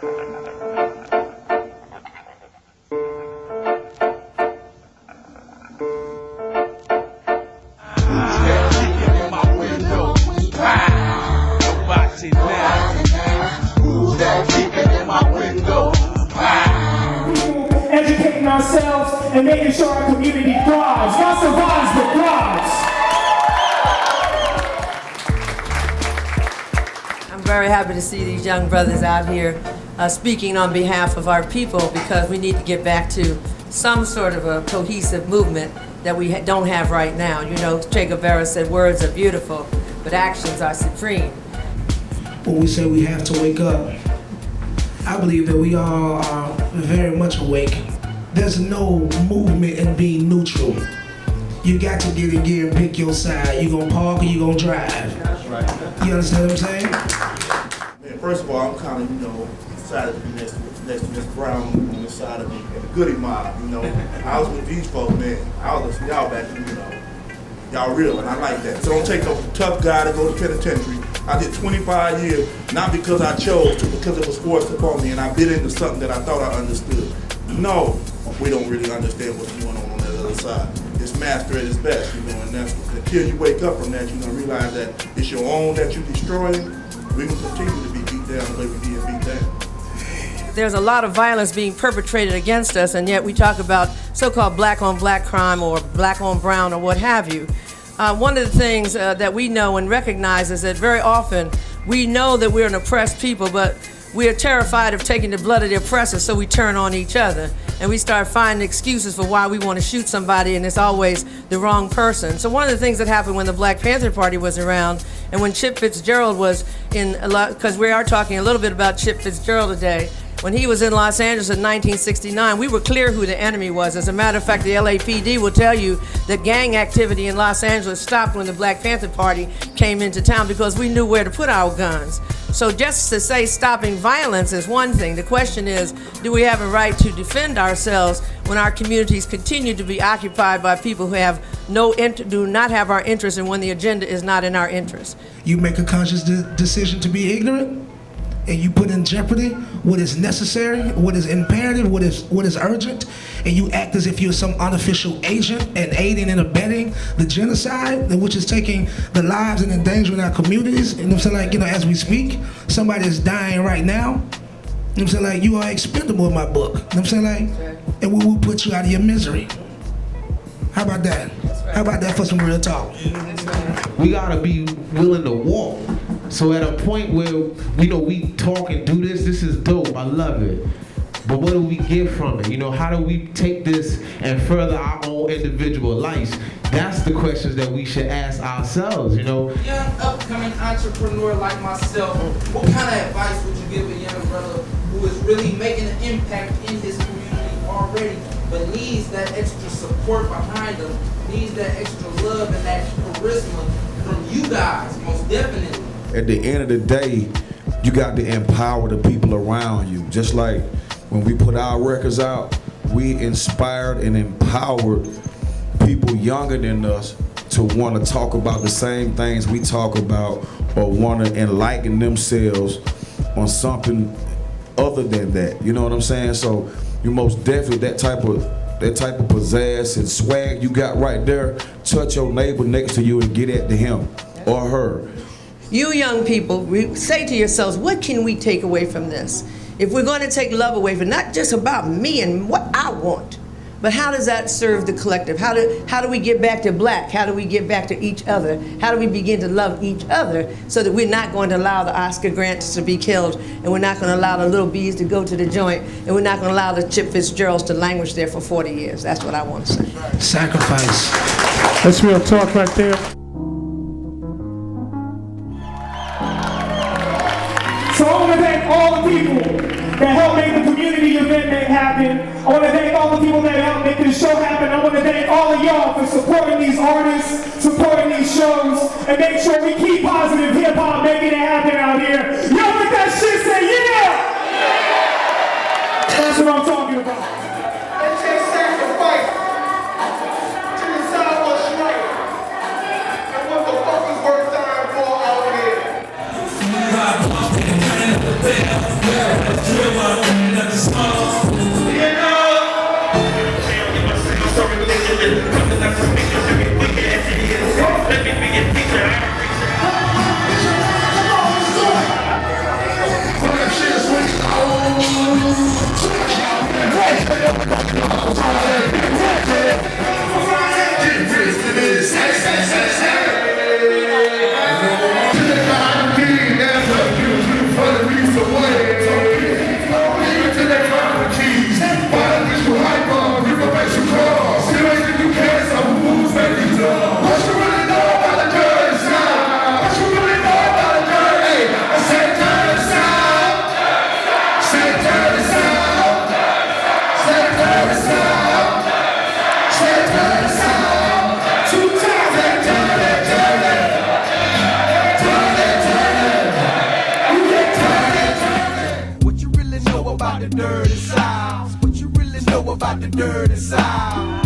Educating ourselves and making sure our community thrives. Not survives, but thrives. I'm very happy to see these young brothers out here speaking on behalf of our people, because we need to get back to some sort of a cohesive movement that we don't have right now. You know, Che Guevara said words are beautiful, but actions are supreme. When we say we have to wake up, I believe that we all are very much awake. There's no movement in being neutral. You got to get in gear and pick your side. You gonna park or you gonna drive. That's right. You understand what I'm saying? Man, first of all, I'm kind of, excited to be next to Miss Brown on the side of me and the Goodie mob, I was with these folks, man. I was listening to y'all back then, y'all real, and I like that. So don't take a tough guy to go to penitentiary. I did 25 years, not because I chose to, because it was forced upon me, and I bit into something that I thought I understood. No, we don't really understand what's going on that other side. It's master at its best, and that's until you wake up from that, you're gonna realize that it's your own that you're destroying. We're gonna continue to be beat down the way we did beat down. There's a lot of violence being perpetrated against us, and yet we talk about so-called black-on-black crime or black-on-brown or what have you. One of the things that we know and recognize is that very often we know that we're an oppressed people, but we are terrified of taking the blood of the oppressor, so we turn on each other. And we start finding excuses for why we want to shoot somebody, and it's always the wrong person. So one of the things that happened when the Black Panther Party was around, and when Chip FITZGERALD was in, because we are talking a little bit about Chip FITZGERALD today, when he was in Los Angeles in 1969, we were clear who the enemy was. As a matter of fact, the LAPD will tell you that gang activity in Los Angeles stopped when the Black Panther Party came into town, because we knew where to put our guns. So just to say stopping violence is one thing. The question is, do we have a right to defend ourselves when our communities continue to be occupied by people who have do not have our interest, and when the agenda is not in our interest? You make a conscious decision to be ignorant, and you put in jeopardy what is necessary, what is imperative, what is urgent, and you act as if you're some unofficial agent and aiding and abetting the genocide, which is taking the lives and endangering our communities. And I'm saying, like, as we speak, somebody is dying right now. I'm saying, like, you are expendable in my book. I'm saying, like, and we will put you out of your misery. How about that? How about that for some real talk? We gotta be willing to walk. So at a point where we talk and do this is dope, I love it. But what do we get from it? How do we take this and further our own individual lives? That's the questions that we should ask ourselves, Young upcoming entrepreneur like myself, what kind of advice would you give a young brother who is really making an impact in his community already, but needs that extra support behind them, needs that extra love and that charisma from you guys, most definitely? At the end of the day, you got to empower the people around you. Just like when we put our records out, we inspired and empowered people younger than us to want to talk about the same things we talk about, or want to enlighten themselves on something other than that. You know what I'm saying? So you most definitely, that type of pizzazz and swag you got right there, touch your neighbor next to you and get at to him or her. You young people, say to yourselves, what can we take away from this? If we're going to take love away from, not just about me and what I want, but how does that serve the collective? How do we get back to black? How do we get back to each other? How do we begin to love each other so that we're not going to allow the Oscar Grants to be killed, and we're not going to allow the little bees to go to the joint, and we're not going to allow the Chip FITZGERALDs to languish there for 40 years. That's what I want to say. Sacrifice. That's real talk right there. So I want to thank all the people that helped make the community event happen. I want to thank all the people that helped make this show happen. I want to thank all of y'all for supporting these artists, supporting these shows, and make sure we keep positive hip-hop making it happen out here. Y'all with that shit, say yeah! That's what I'm talking about. It takes sacrifice to decide what's right and what the fuck is worth dying for out here. What you really know about the dirty South? What you really know about the dirty South?